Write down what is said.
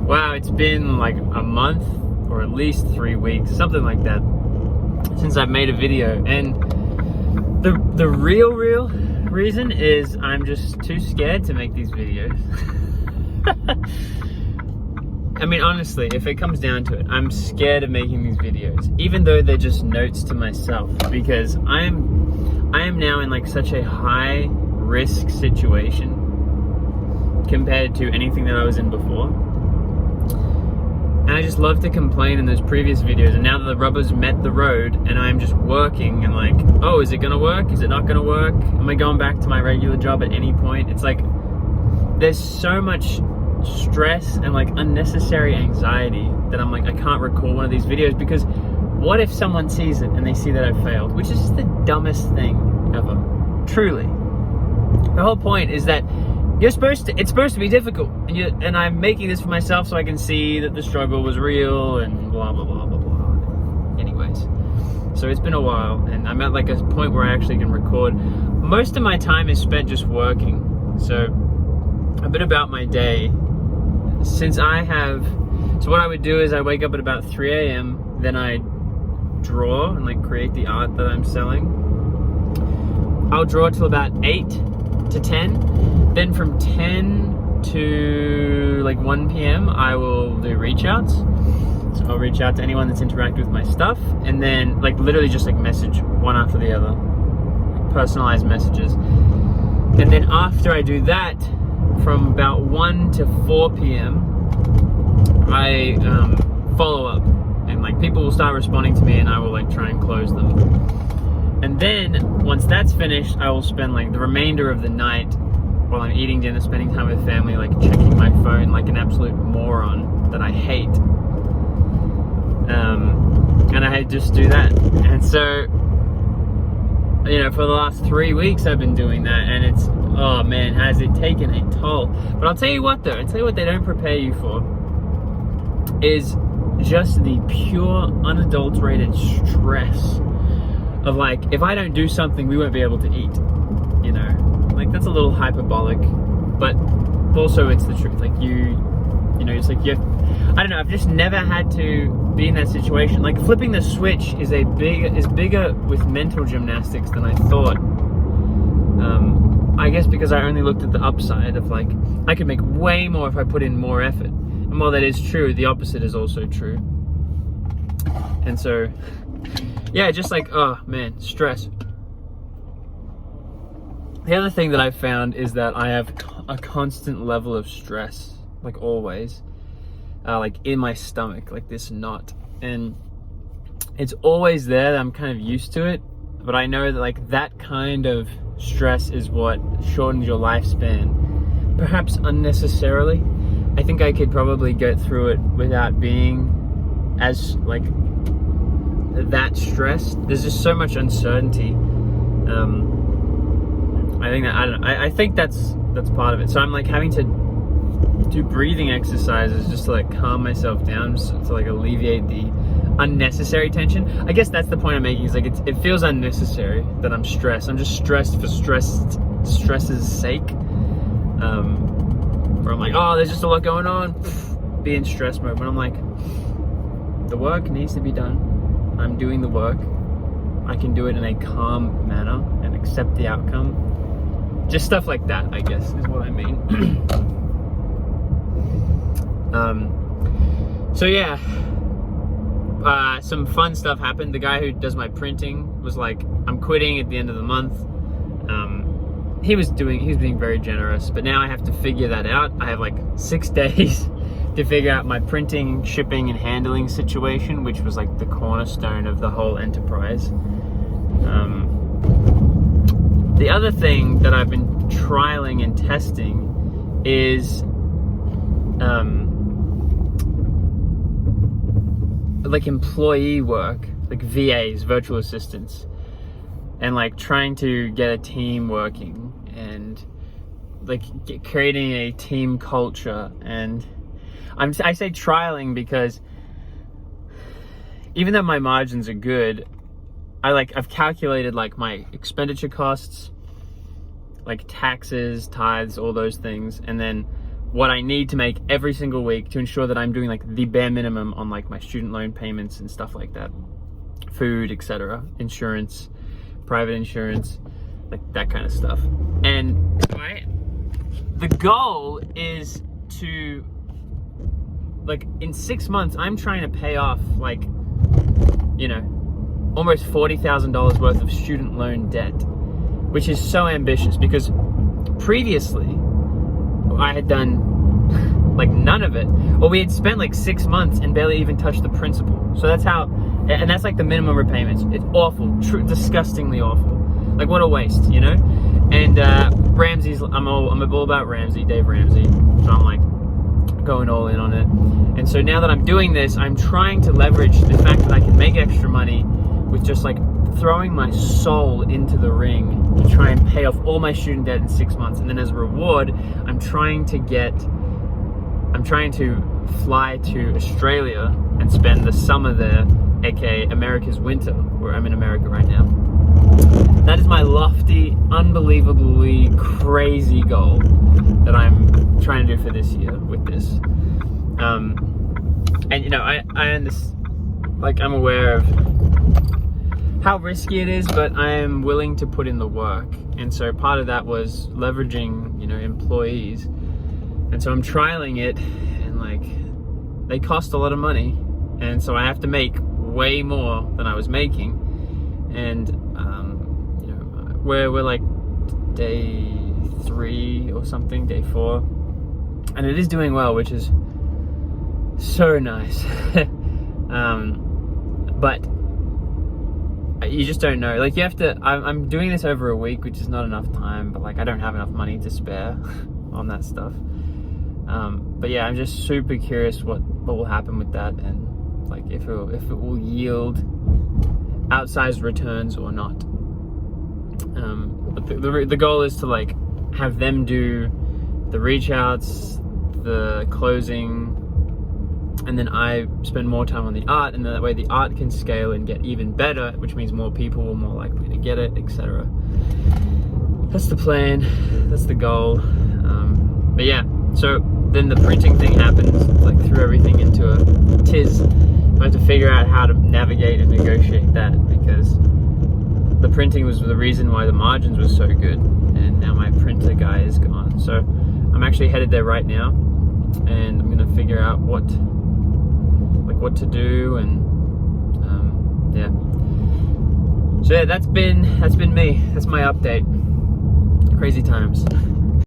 Wow, it's been like a month or at least 3 weeks, something like that, since I've made a video. And the real reason is I'm just too scared to make these videos. I mean, honestly, if it comes down to it, I'm scared of making these videos, even though they're just notes to myself, because I am now in like such a high risk situation compared to anything that I was in before. And I just love to complain in those previous videos, and now that the rubber's met the road and I'm just working and like, oh, is it gonna work? Is it not gonna work? Am I going back to my regular job at any point? It's like, there's so much stress and like unnecessary anxiety that I'm like, I can't record one of these videos, because what if someone sees it and they see that I failed? Which is just the dumbest thing ever, truly. The whole point is that it's supposed to be difficult, and I'm making this for myself so I can see that the struggle was real and blah blah blah blah blah. Anyways, so it's been a while, and I'm at like a point where I actually can record. Most of my time is spent just working. So a bit about my day. So what I would do is I wake up at about 3 a.m. Then I draw and like create the art that I'm selling. I'll draw till about 8 to 10. Then from 10 to like 1 p.m. I will do reach outs. So I'll reach out to anyone that's interacted with my stuff, and then like literally just like message one after the other, like personalized messages. And then after I do that, from about 1 to 4 p.m. I follow up, and like people will start responding to me, and I will like try and close them. And then once that's finished, I will spend like the remainder of the night while I'm eating dinner, spending time with family, like checking my phone like an absolute moron that I hate. And I just do that. And so, you know, for the last 3 weeks I've been doing that, and it's, oh man, has it taken a toll. But I'll tell you what though, they don't prepare you for is just the pure, unadulterated stress of like, if I don't do something, we won't be able to eat, you know? Like, that's a little hyperbolic, but also it's the truth. Like, you know, it's like, I don't know, I've just never had to be in that situation. Like, flipping the switch is bigger with mental gymnastics than I thought. I guess because I only looked at the upside of like, I could make way more if I put in more effort. And while that is true, the opposite is also true. And so, yeah, just like, oh man, stress. The other thing that I've found is that I have a constant level of stress, like always, like in my stomach, like this knot. And it's always there. I'm kind of used to it, but I know that like that kind of stress is what shortens your lifespan, perhaps unnecessarily. I think I could probably get through it without being as like that stressed. There's just so much uncertainty. I think that's part of it. So I'm like having to do breathing exercises just to like calm myself down, just to like alleviate the unnecessary tension. I guess that's the point I'm making, is like it feels unnecessary that I'm stressed. I'm just stressed for stress's sake. Where I'm like, oh, there's just a lot going on, be in stress mode. When I'm like, the work needs to be done. I'm doing the work. I can do it in a calm manner and accept the outcome. Just stuff like that, I guess, is what I mean. So yeah, some fun stuff happened. The guy who does my printing was like, I'm quitting at the end of the month. He was being very generous, but now I have to figure that out. I have like 6 days to figure out my printing, shipping, and handling situation, which was like the cornerstone of the whole enterprise. The other thing that I've been trialing and testing is like employee work, like VAs, virtual assistants, and like trying to get a team working and like creating a team culture. And I say trialing because even though my margins are good, I've calculated like my expenditure costs, like taxes, tithes, all those things, and then what I need to make every single week to ensure that I'm doing like the bare minimum on like my student loan payments and stuff like that, food, etc., insurance, private insurance, like that kind of stuff. And the goal is to, like, in 6 months, I'm trying to pay off, like, you know, almost $40,000 worth of student loan debt, which is so ambitious because previously I had done like none of it, or we had spent like 6 months and barely even touched the principal. So that's how, and that's like the minimum repayments. It's awful, disgustingly awful. Like, what a waste, you know? And Ramsey's, I'm all about Ramsey, Dave Ramsey. So I'm like going all in on it. And so now that I'm doing this, I'm trying to leverage the fact that I can make extra money with just like throwing my soul into the ring to try and pay off all my student debt in 6 months. And then as a reward, I'm trying to fly to Australia and spend the summer there, aka America's winter, where I'm in America right now. That is my lofty, unbelievably crazy goal that I'm trying to do for this year with this. And you know, I understand, like, I'm aware of how risky it is, but I am willing to put in the work. And so part of that was leveraging, you know, employees. And so I'm trialing it, and like, they cost a lot of money. And so I have to make way more than I was making. And, you know, we're like day 3 or something, day 4. And it is doing well, which is so nice. But you just don't know. Like, you have to, I'm doing this over a week, which is not enough time, but like, I don't have enough money to spare on that stuff. But yeah, I'm just super curious what will happen with that, and like if it will yield outsized returns or not. But the goal is to like have them do the reach outs, the closing, and then I spend more time on the art, and that way the art can scale and get even better, which means more people are more likely to get it, etc. That's the plan, that's the goal. But yeah, so then the printing thing happens, like threw everything into a tiz. I had to figure out how to navigate and negotiate that, because the printing was the reason why the margins were so good, and now my printer guy is gone. So I'm actually headed there right now, and I'm gonna figure out what to do, and yeah. So yeah, that's been me. That's my update. Crazy times.